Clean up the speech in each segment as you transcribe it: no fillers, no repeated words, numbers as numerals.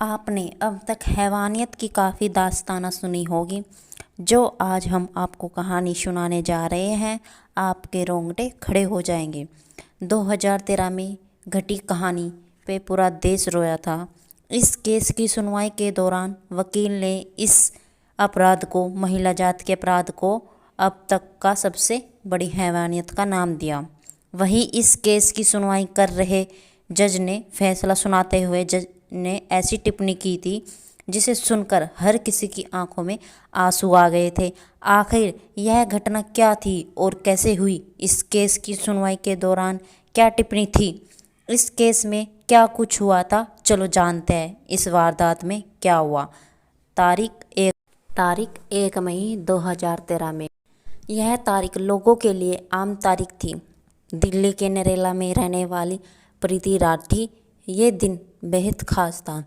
आपने अब तक हैवानियत की काफ़ी दास्ताना सुनी होगी। जो आज हम आपको कहानी सुनाने जा रहे हैं, आपके रोंगटे खड़े हो जाएंगे। 2013 में घटी कहानी पे पूरा देश रोया था। इस केस की सुनवाई के दौरान वकील ने इस अपराध को, महिला जाति के अपराध को, अब तक का सबसे बड़ी हैवानियत का नाम दिया। वहीं इस केस की सुनवाई कर रहे जज ने फैसला सुनाते हुए जज ने ऐसी टिप्पणी की थी जिसे सुनकर हर किसी की आंखों में आंसू आ गए थे। आखिर यह घटना क्या थी और कैसे हुई? इस केस की सुनवाई के दौरान क्या टिप्पणी थी? इस केस में क्या कुछ हुआ था? चलो जानते हैं इस वारदात में क्या हुआ। तारीख 1 मई 2013 में। यह तारीख लोगों के लिए आम तारीख थी। दिल्ली के नरेला में रहने वाली प्रीति राठी ये दिन बेहद खास था।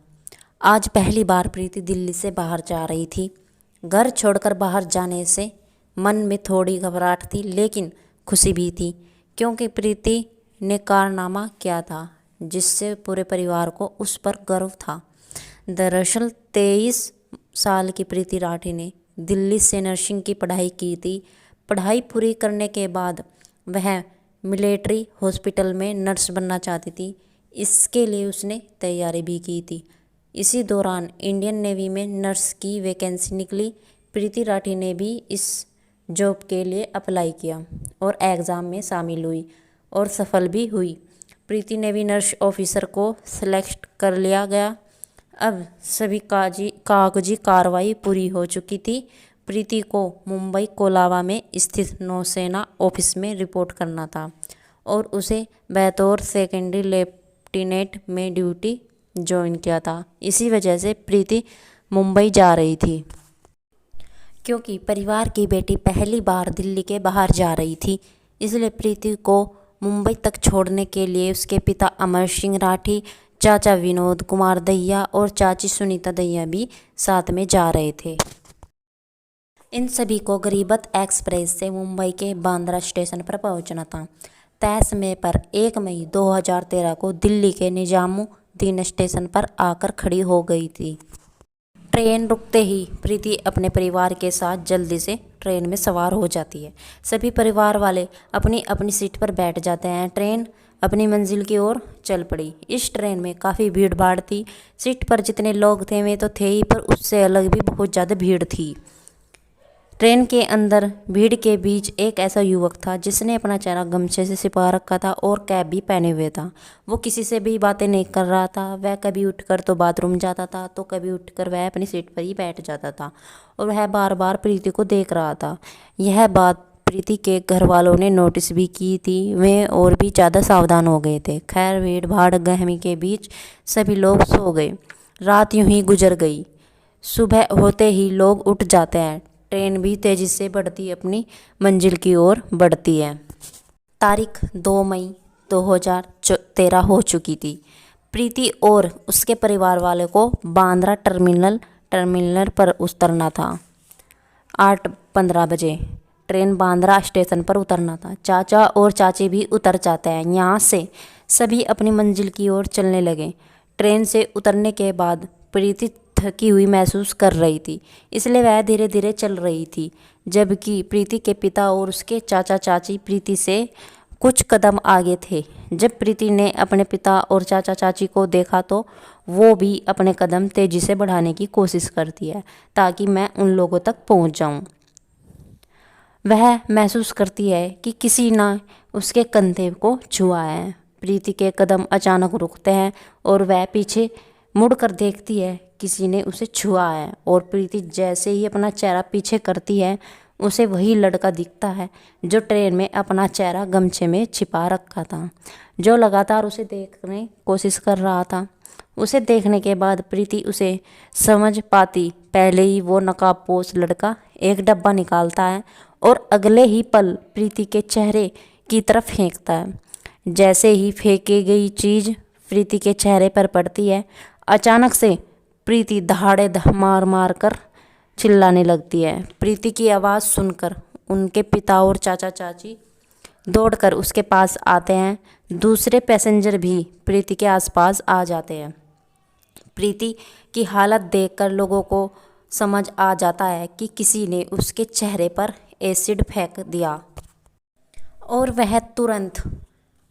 आज पहली बार प्रीति दिल्ली से बाहर जा रही थी। घर छोड़कर बाहर जाने से मन में थोड़ी घबराहट थी, लेकिन खुशी भी थी, क्योंकि प्रीति ने कारनामा किया था जिससे पूरे परिवार को उस पर गर्व था। दरअसल 23 साल की प्रीति राठी ने दिल्ली से नर्सिंग की पढ़ाई की थी। पढ़ाई पूरी करने के बाद वह मिलिट्री हॉस्पिटल में नर्स बनना चाहती थी। इसके लिए उसने तैयारी भी की थी। इसी दौरान इंडियन नेवी में नर्स की वैकेंसी निकली। प्रीति राठी ने भी इस जॉब के लिए अप्लाई किया और एग्ज़ाम में शामिल हुई और सफल भी हुई। प्रीति नेवी नर्स ऑफिसर को सेलेक्ट कर लिया गया। अब सभी कागजी कार्रवाई पूरी हो चुकी थी। प्रीति को मुंबई कोलाबा में स्थित नौसेना ऑफिस में रिपोर्ट करना था और उसे बतौर सेकेंडरी लेफ्टिनेंट में ड्यूटी ज्वाइन किया था। इसी वजह से प्रीति मुंबई जा रही थी, क्योंकि परिवार की बेटी पहली बार दिल्ली के बाहर जा रही थी। इसलिए प्रीति को मुंबई तक छोड़ने के लिए उसके पिता अमर सिंह राठी, चाचा विनोद कुमार दहिया और चाची सुनीता दहिया भी साथ में जा रहे थे। इन सभी को गरीबत एक्सप्रेस से मुंबई के बांद्रा स्टेशन पर पहुंचना था। तय समय पर 1 मई 2013 को दिल्ली के निजामुद्दीन स्टेशन पर आकर खड़ी हो गई थी। ट्रेन रुकते ही प्रीति अपने परिवार के साथ जल्दी से ट्रेन में सवार हो जाती है। सभी परिवार वाले अपनी अपनी सीट पर बैठ जाते हैं। ट्रेन अपनी मंजिल की ओर चल पड़ी। इस ट्रेन में काफ़ी भीड़ भाड़ थी। सीट पर जितने लोग थे वे तो थे ही, पर उससे अलग भी बहुत ज़्यादा भीड़ थी। ट्रेन के अंदर भीड़ के बीच एक ऐसा युवक था जिसने अपना चेहरा गमछे से छिपा रखा था और कैप भी पहने हुए था। वो किसी से भी बातें नहीं कर रहा था। वह कभी उठकर तो बाथरूम जाता था, तो कभी उठकर वह अपनी सीट पर ही बैठ जाता था और वह बार बार प्रीति को देख रहा था। यह बात प्रीति के घर वालों ने नोटिस भी की थी। वे और भी ज़्यादा सावधान हो गए थे। खैर, भीड़ भाड़ गहमी के बीच सभी लोग सो गए। रात यूं ही गुजर गई। सुबह होते ही लोग उठ जाते हैं। ट्रेन भी तेज़ी से बढ़ती अपनी मंजिल की ओर बढ़ती है। तारीख 2 मई 2013 हो चुकी थी। प्रीति और उसके परिवार वाले को बांद्रा टर्मिनल पर उतरना था। 8:15 बजे ट्रेन बांद्रा स्टेशन पर उतरना था। चाचा और चाची भी उतर जाते हैं। यहाँ से सभी अपनी मंजिल की ओर चलने लगे। ट्रेन से उतरने के बाद प्रीति थकी हुई महसूस कर रही थी, इसलिए वह धीरे धीरे चल रही थी, जबकि प्रीति के पिता और उसके चाचा चाची प्रीति से कुछ कदम आगे थे। जब प्रीति ने अपने पिता और चाचा चाची को देखा तो वो भी अपने कदम तेजी से बढ़ाने की कोशिश करती है ताकि मैं उन लोगों तक पहुंच जाऊं। वह महसूस करती है कि किसी ने उसके कंधे को छुआ है। प्रीति के कदम अचानक रुकते हैं और वह पीछे मुड़कर देखती है, किसी ने उसे छुआ है। और प्रीति जैसे ही अपना चेहरा पीछे करती है, उसे वही लड़का दिखता है जो ट्रेन में अपना चेहरा गमछे में छिपा रखा था, जो लगातार उसे देखने की कोशिश कर रहा था। उसे देखने के बाद प्रीति उसे समझ पाती पहले ही वो नकाबपोश लड़का एक डब्बा निकालता है और अगले ही पल प्रीति के चेहरे की तरफ फेंकता है। जैसे ही फेंकी गई चीज़ प्रीति के चेहरे पर पड़ती है, अचानक से प्रीति दहाड़े मार मार कर चिल्लाने लगती है। प्रीति की आवाज़ सुनकर उनके पिता और चाचा चाची दौड़कर उसके पास आते हैं। दूसरे पैसेंजर भी प्रीति के आसपास आ जाते हैं। प्रीति की हालत देखकर लोगों को समझ आ जाता है कि किसी ने उसके चेहरे पर एसिड फेंक दिया और वह तुरंत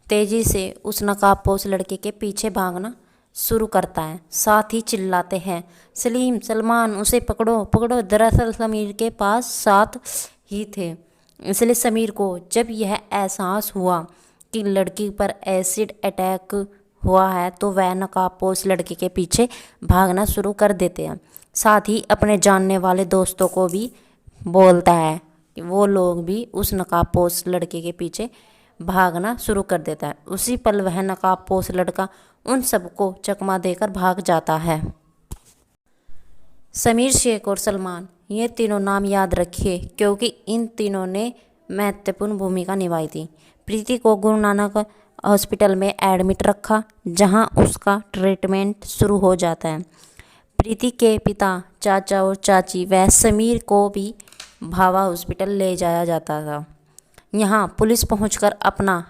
तेजी से उस नकाबपोश लड़के के पीछे भागना शुरू करता है। साथ ही चिल्लाते हैं, सलीम, सलमान, उसे पकड़ो पकड़ो। दरअसल समीर के पास साथ ही थे, इसलिए समीर को जब यह एहसास हुआ कि लड़की पर एसिड अटैक हुआ है तो वह नकाबपोश लड़के के पीछे भागना शुरू कर देते हैं। साथ ही अपने जानने वाले दोस्तों को भी बोलता है कि वो लोग भी उस नकाबपोश लड़के के पीछे भागना शुरू कर देता है। उसी पल वह नकाबपोश लड़का उन सबको चकमा देकर भाग जाता है। समीर शेख और सलमान, ये तीनों नाम याद रखिए क्योंकि इन तीनों ने महत्वपूर्ण भूमिका निभाई थी। प्रीति को गुरु नानक हॉस्पिटल में एडमिट रखा जहां उसका ट्रीटमेंट शुरू हो जाता है। प्रीति के पिता, चाचा और चाची व समीर को भी भावा हॉस्पिटल ले जाया जाता था। यहाँ पुलिस पहुंचकर अपना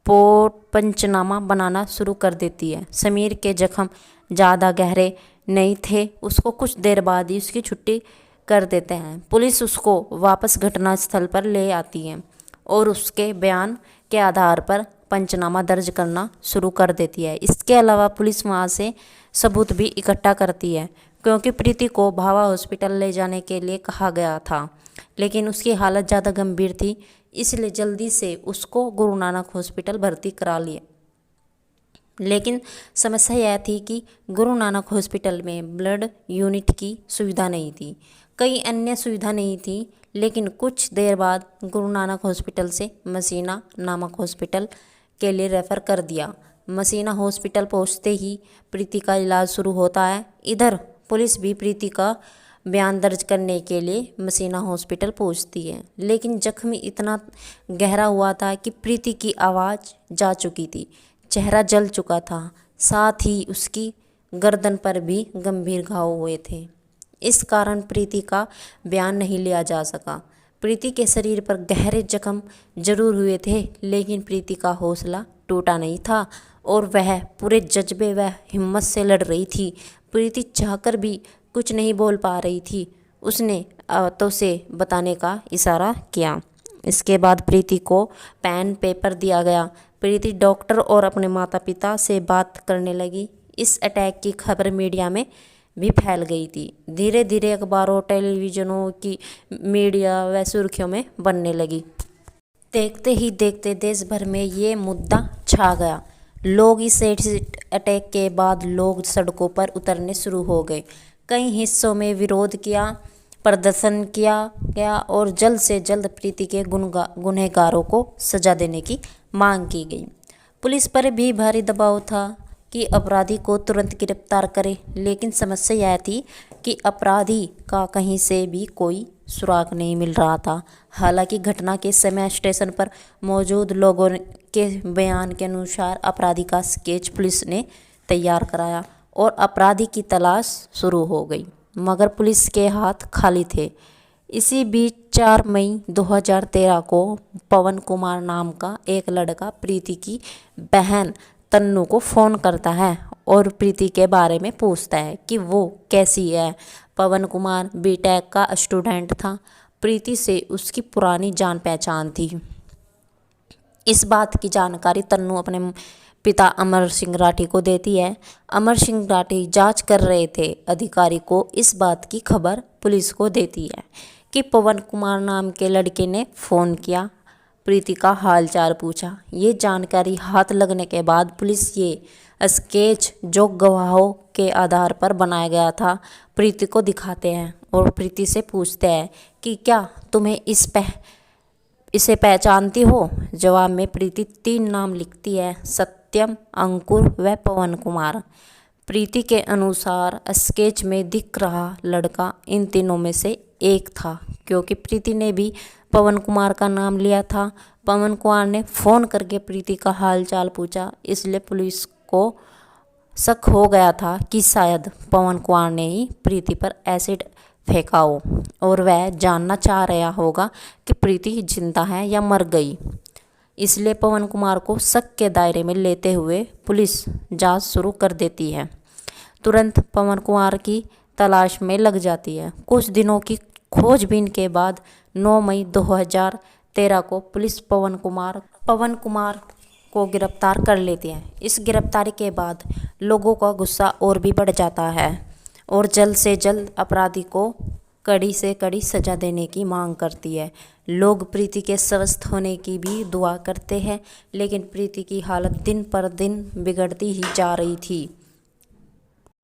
पंचनामा बनाना शुरू कर देती है। समीर के जख्म ज़्यादा गहरे नहीं थे, उसको कुछ देर बाद ही उसकी छुट्टी कर देते हैं। पुलिस उसको वापस घटनास्थल पर ले आती है और उसके बयान के आधार पर पंचनामा दर्ज करना शुरू कर देती है। इसके अलावा पुलिस वहाँ से सबूत भी इकट्ठा करती है क्योंकि प्रीति को भावा हॉस्पिटल ले जाने के लिए कहा गया था, लेकिन उसकी हालत ज़्यादा गंभीर थी, इसलिए जल्दी से उसको गुरु नानक हॉस्पिटल भर्ती करा लिया। लेकिन समस्या यह थी कि गुरु नानक हॉस्पिटल में ब्लड यूनिट की सुविधा नहीं थी, कई अन्य सुविधा नहीं थी। लेकिन कुछ देर बाद गुरु नानक हॉस्पिटल से मसीना नामक हॉस्पिटल के लिए रेफ़र कर दिया। मसीना हॉस्पिटल पहुंचते ही प्रीति का इलाज शुरू होता है। इधर पुलिस भी प्रीति का बयान दर्ज करने के लिए मसीना हॉस्पिटल पहुंचती है, लेकिन जख्म इतना गहरा हुआ था कि प्रीति की आवाज़ जा चुकी थी, चेहरा जल चुका था, साथ ही उसकी गर्दन पर भी गंभीर घाव हुए थे। इस कारण प्रीति का बयान नहीं लिया जा सका। प्रीति के शरीर पर गहरे जख्म जरूर हुए थे, लेकिन प्रीति का हौसला टूटा नहीं था और वह पूरे जज्बे व हिम्मत से लड़ रही थी। प्रीति चाहकर भी कुछ नहीं बोल पा रही थी। उसने आंतों से बताने का इशारा किया। इसके बाद प्रीति को पेन पेपर दिया गया। प्रीति डॉक्टर और अपने माता पिता से बात करने लगी। इस अटैक की खबर मीडिया में भी फैल गई थी। धीरे धीरे अखबारों, टेलीविज़नों की मीडिया व सुर्खियों में बनने लगी। देखते ही देखते देश भर में ये मुद्दा छा गया। लोग इस एसिड अटैक के बाद लोग सड़कों पर उतरने शुरू हो गए। कई हिस्सों में विरोध किया, प्रदर्शन किया गया और जल्द से जल्द प्रीति के गुनहगारों को सजा देने की मांग की गई। पुलिस पर भी भारी दबाव था कि अपराधी को तुरंत गिरफ्तार करे, लेकिन समस्या यह थी कि अपराधी का कहीं से भी कोई सुराग नहीं मिल रहा था। हालांकि घटना के समय स्टेशन पर मौजूद लोगों के बयान के अनुसार अपराधी का स्केच पुलिस ने तैयार कराया और अपराधी की तलाश शुरू हो गई, मगर पुलिस के हाथ खाली थे। इसी बीच 4 मई 2013 को पवन कुमार नाम का एक लड़का प्रीति की बहन तन्नू को फ़ोन करता है और प्रीति के बारे में पूछता है कि वो कैसी है। पवन कुमार बीटेक का स्टूडेंट था। प्रीति से उसकी पुरानी जान पहचान थी। इस बात की जानकारी तन्नू अपने पिता अमर सिंह राठी को देती है। अमर सिंह राठी जांच कर रहे थे। अधिकारी को इस बात की खबर पुलिस को देती है कि पवन कुमार नाम के लड़के ने फ़ोन किया, प्रीति का हालचाल पूछा। ये जानकारी हाथ लगने के बाद पुलिस ये स्केच जो गवाहों के आधार पर बनाया गया था प्रीति को दिखाते हैं और प्रीति से पूछते हैं कि क्या तुम्हें इसे पहचानती हो। जवाब में प्रीति 3 नाम लिखती है, सत्यम, अंकुर व पवन कुमार। प्रीति के अनुसार स्केच में दिख रहा लड़का इन तीनों में से एक था, क्योंकि प्रीति ने भी पवन कुमार का नाम लिया था। पवन कुमार ने फ़ोन करके प्रीति का हालचाल पूछा, इसलिए पुलिस को शक हो गया था कि शायद पवन कुमार ने ही प्रीति पर एसिड फेंका हो और वह जानना चाह रहा होगा कि प्रीति जिंदा है या मर गई। इसलिए पवन कुमार को शक के दायरे में लेते हुए पुलिस जांच शुरू कर देती है। तुरंत पवन कुमार की तलाश में लग जाती है। कुछ दिनों की खोजबीन के बाद 9 मई 2013 को पुलिस पवन कुमार को गिरफ्तार कर लेती है। इस गिरफ्तारी के बाद लोगों का गुस्सा और भी बढ़ जाता है और जल्द से जल्द अपराधी को कड़ी से कड़ी सजा देने की मांग करती है। लोग प्रीति के स्वस्थ होने की भी दुआ करते हैं, लेकिन प्रीति की हालत दिन पर दिन बिगड़ती ही जा रही थी।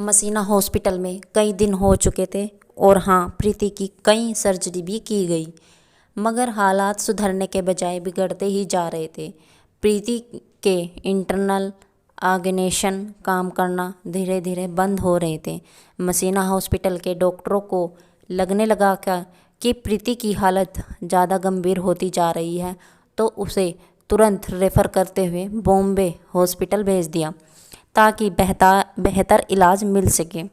मसीना हॉस्पिटल में कई दिन हो चुके थे और प्रीति की कई सर्जरी भी की गई, मगर हालात सुधरने के बजाय बिगड़ते ही जा रहे थे। प्रीति के इंटरनल ऑर्गेनेशन काम करना धीरे धीरे बंद हो रहे थे। मसीना हॉस्पिटल के डॉक्टरों को लगने लगा कि प्रीति की हालत ज़्यादा गंभीर होती जा रही है, तो उसे तुरंत रेफ़र करते हुए बॉम्बे हॉस्पिटल भेज दिया ताकि बेहतर इलाज मिल सके।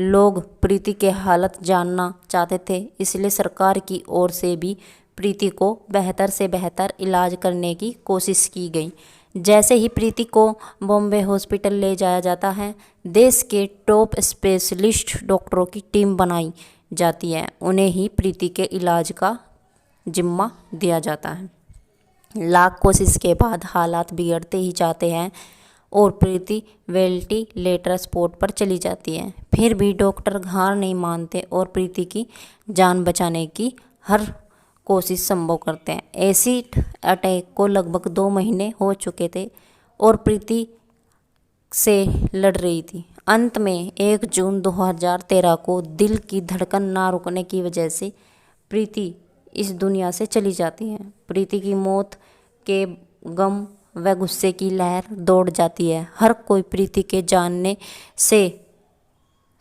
लोग प्रीति के हालत जानना चाहते थे, इसलिए सरकार की ओर से भी प्रीति को बेहतर से बेहतर इलाज करने की कोशिश की गई। जैसे ही प्रीति को बॉम्बे हॉस्पिटल ले जाया जाता है, देश के टॉप स्पेशलिस्ट डॉक्टरों की टीम बनाई जाती है। उन्हें ही प्रीति के इलाज का जिम्मा दिया जाता है। लाख कोशिश के बाद हालात बिगड़ते ही जाते हैं और प्रीति वेंटिलेटर सपोर्ट पर चली जाती है। फिर भी डॉक्टर हार नहीं मानते और प्रीति की जान बचाने की हर कोशिश संभव करते हैं। एसिड अटैक को लगभग 2 महीने हो चुके थे और प्रीति से लड़ रही थी। अंत में 1 जून 2013 को दिल की धड़कन ना रुकने की वजह से प्रीति इस दुनिया से चली जाती है। प्रीति की मौत के गम व गुस्से की लहर दौड़ जाती है। हर कोई प्रीति के जानने से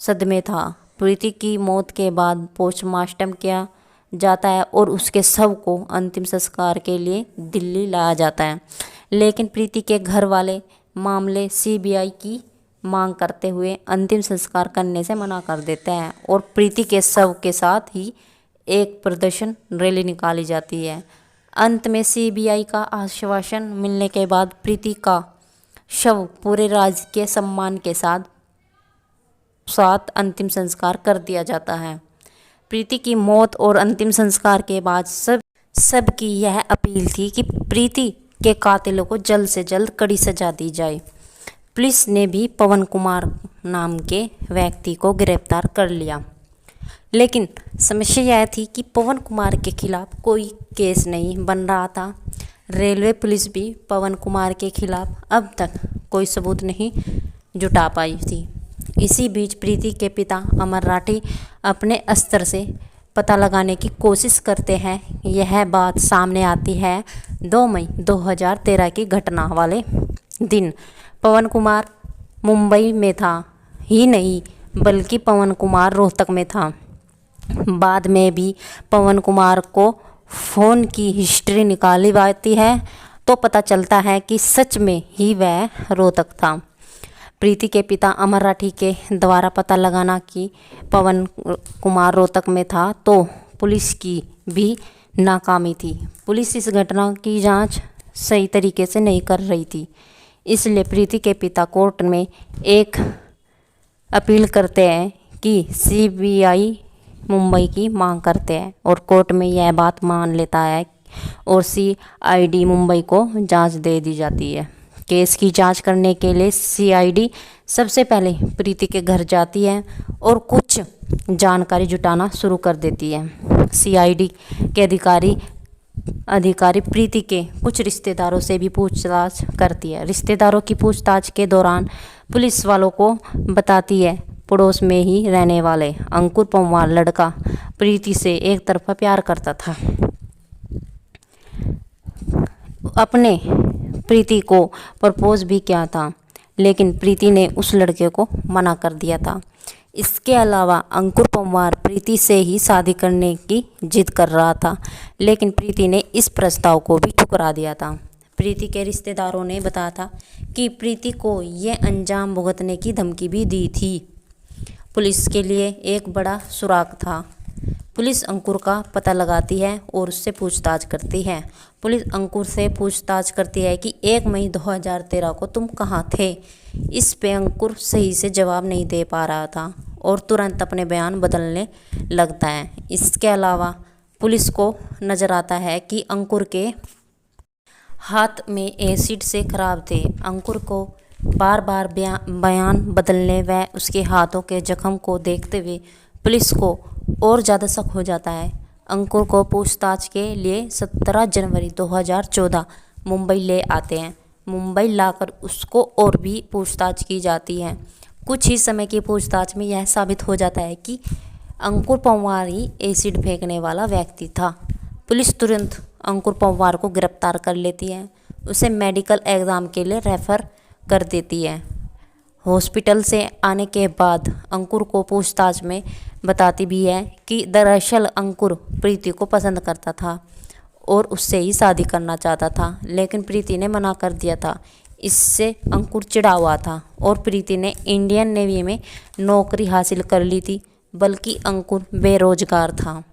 सदमे था। प्रीति की मौत के बाद पोस्टमार्टम किया जाता है और उसके शव को अंतिम संस्कार के लिए दिल्ली लाया जाता है, लेकिन प्रीति के घर वाले मामले सीबीआई की मांग करते हुए अंतिम संस्कार करने से मना कर देते हैं और प्रीति के शव के साथ ही एक प्रदर्शन रैली निकाली जाती है। अंत में सीबीआई का आश्वासन मिलने के बाद प्रीति का शव पूरे राजकीय सम्मान के साथ अंतिम संस्कार कर दिया जाता है। प्रीति की मौत और अंतिम संस्कार के बाद सबकी यह अपील थी कि प्रीति के कातिलों को जल्द से जल्द कड़ी सजा दी जाए। पुलिस ने भी पवन कुमार नाम के व्यक्ति को गिरफ्तार कर लिया, लेकिन समस्या यह थी कि पवन कुमार के खिलाफ कोई केस नहीं बन रहा था। रेलवे पुलिस भी पवन कुमार के खिलाफ अब तक कोई सबूत नहीं जुटा पाई थी। इसी बीच प्रीति के पिता अमर राठी अपने स्तर से पता लगाने की कोशिश करते हैं। यह बात सामने आती है 2 मई 2013 की घटना वाले दिन। पवन कुमार मुंबई में था ही नहीं, बल्कि पवन कुमार रोहतक में था। बाद में भी पवन कुमार को फ़ोन की हिस्ट्री निकाली जाती है तो पता चलता है कि सच में ही वह रोहतक था। प्रीति के पिता अमर राठी के द्वारा पता लगाना कि पवन कुमार रोहतक में था तो पुलिस की भी नाकामी थी। पुलिस इस घटना की जांच सही तरीके से नहीं कर रही थी, इसलिए प्रीति के पिता कोर्ट में एक अपील करते हैं कि सीबीआई मुंबई की मांग करते हैं और कोर्ट में यह बात मान लेता है और सीआईडी मुंबई को जांच दे दी जाती है। केस की जांच करने के लिए सीआईडी सबसे पहले प्रीति के घर जाती है और कुछ जानकारी जुटाना शुरू कर देती है। सीआईडी के अधिकारी प्रीति के कुछ रिश्तेदारों से भी पूछताछ करती है। रिश्तेदारों की पूछताछ के दौरान पुलिस वालों को बताती है पड़ोस में ही रहने वाले अंकुर पंवार लड़का प्रीति से एक तरफा प्यार करता था। अपने प्रीति को प्रपोज भी किया था, लेकिन प्रीति ने उस लड़के को मना कर दिया था। इसके अलावा अंकुर पंवार प्रीति से ही शादी करने की जिद कर रहा था, लेकिन प्रीति ने इस प्रस्ताव को भी ठुकरा दिया था। प्रीति के रिश्तेदारों ने बताया था कि प्रीति को यह अंजाम भुगतने की धमकी भी दी थी। पुलिस के लिए एक बड़ा सुराग था। पुलिस अंकुर का पता लगाती है और उससे पूछताछ करती है। पुलिस अंकुर से पूछताछ करती है कि 1 मई 2013 को तुम कहाँ थे। इस पे अंकुर सही से जवाब नहीं दे पा रहा था और तुरंत अपने बयान बदलने लगता है। इसके अलावा पुलिस को नज़र आता है कि अंकुर के हाथ में एसिड से खराब थे। अंकुर को बार बार बयान बदलने व उसके हाथों के जख्म को देखते हुए पुलिस को और ज़्यादा शक हो जाता है। अंकुर को पूछताछ के लिए 17 जनवरी 2014 मुंबई ले आते हैं। मुंबई लाकर उसको और भी पूछताछ की जाती है। कुछ ही समय की पूछताछ में यह साबित हो जाता है कि अंकुर पंवार ही एसिड फेंकने वाला व्यक्ति था। पुलिस तुरंत अंकुर पंवार को गिरफ्तार कर लेती है। उसे मेडिकल एग्ज़ाम के लिए रेफ़र कर देती है। हॉस्पिटल से आने के बाद अंकुर को पूछताछ में बताती भी है कि दरअसल अंकुर प्रीति को पसंद करता था और उससे ही शादी करना चाहता था, लेकिन प्रीति ने मना कर दिया था। इससे अंकुर चिढ़ा हुआ था और प्रीति ने इंडियन नेवी में नौकरी हासिल कर ली थी, बल्कि अंकुर बेरोजगार था।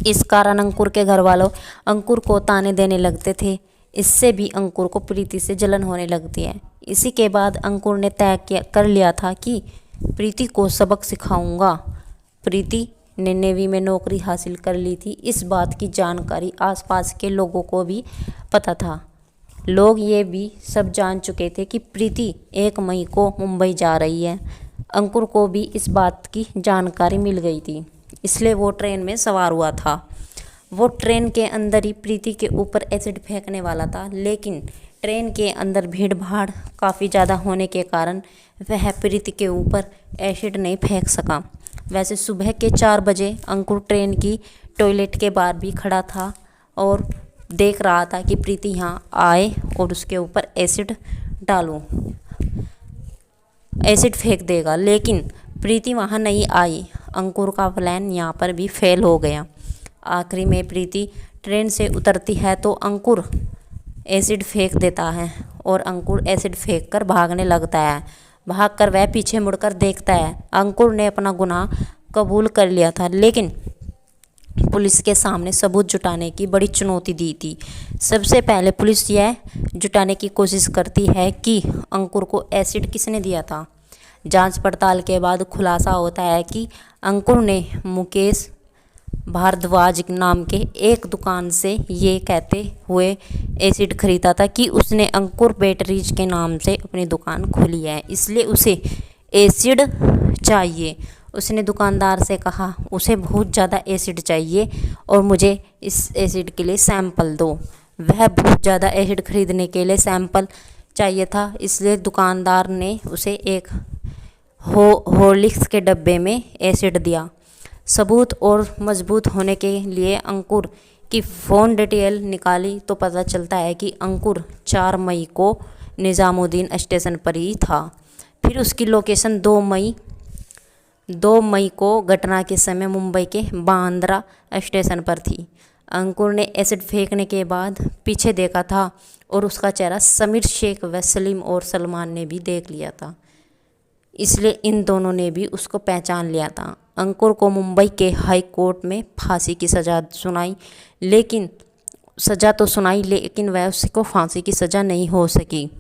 इस कारण अंकुर के घर वालों अंकुर को ताने देने लगते थे। इससे भी अंकुर को प्रीति से जलन होने लगती है। इसी के बाद अंकुर ने तय कर लिया था कि प्रीति को सबक सिखाऊंगा। प्रीति ने नेवी में नौकरी हासिल कर ली थी। इस बात की जानकारी आसपास के लोगों को भी पता था। लोग ये भी सब जान चुके थे कि प्रीति 1 मई को मुंबई जा रही है। अंकुर को भी इस बात की जानकारी मिल गई थी, इसलिए वो ट्रेन में सवार हुआ था। वो ट्रेन के अंदर ही प्रीति के ऊपर एसिड फेंकने वाला था, लेकिन ट्रेन के अंदर भीड़ भाड़ काफ़ी ज़्यादा होने के कारण वह प्रीति के ऊपर एसिड नहीं फेंक सका। वैसे सुबह के 4 बजे अंकुर ट्रेन की टॉयलेट के बाहर भी खड़ा था और देख रहा था कि प्रीति यहाँ आए और उसके ऊपर एसिड डालूं, एसिड फेंक देगा, लेकिन प्रीति वहाँ नहीं आई। अंकुर का प्लान यहाँ पर भी फेल हो गया। आखिरी में प्रीति ट्रेन से उतरती है तो अंकुर एसिड फेंक देता है और अंकुर एसिड फेंक कर भागने लगता है। भागकर वह पीछे मुड़कर देखता है। अंकुर ने अपना गुनाह कबूल कर लिया था, लेकिन पुलिस के सामने सबूत जुटाने की बड़ी चुनौती दी थी। सबसे पहले पुलिस यह जुटाने की कोशिश करती है कि अंकुर को एसिड किसने दिया था। जांच पड़ताल के बाद खुलासा होता है कि अंकुर ने मुकेश भारद्वाज नाम के एक दुकान से ये कहते हुए एसिड खरीदा था कि उसने अंकुर बैटरीज के नाम से अपनी दुकान खोली है, इसलिए उसे एसिड चाहिए। उसने दुकानदार से कहा उसे बहुत ज़्यादा एसिड चाहिए और मुझे इस एसिड के लिए सैंपल दो। वह बहुत ज़्यादा एसिड खरीदने के लिए सैंपल चाहिए था, इसलिए दुकानदार ने उसे एक हॉर्लिक्स के डब्बे में एसिड दिया। सबूत और मजबूत होने के लिए अंकुर की फ़ोन डिटेल निकाली तो पता चलता है कि अंकुर 4 मई को निज़ामुद्दीन स्टेशन पर ही था। फिर उसकी लोकेशन 2 मई को घटना के समय मुंबई के बांद्रा स्टेशन पर थी। अंकुर ने एसिड फेंकने के बाद पीछे देखा था और उसका चेहरा समीर शेख व सलीम और सलमान ने भी देख लिया था, इसलिए इन दोनों ने भी उसको पहचान लिया था। अंकुर को मुंबई के हाई कोर्ट में फांसी की सज़ा सुनाई, लेकिन वह उसको फांसी की सज़ा नहीं हो सकी।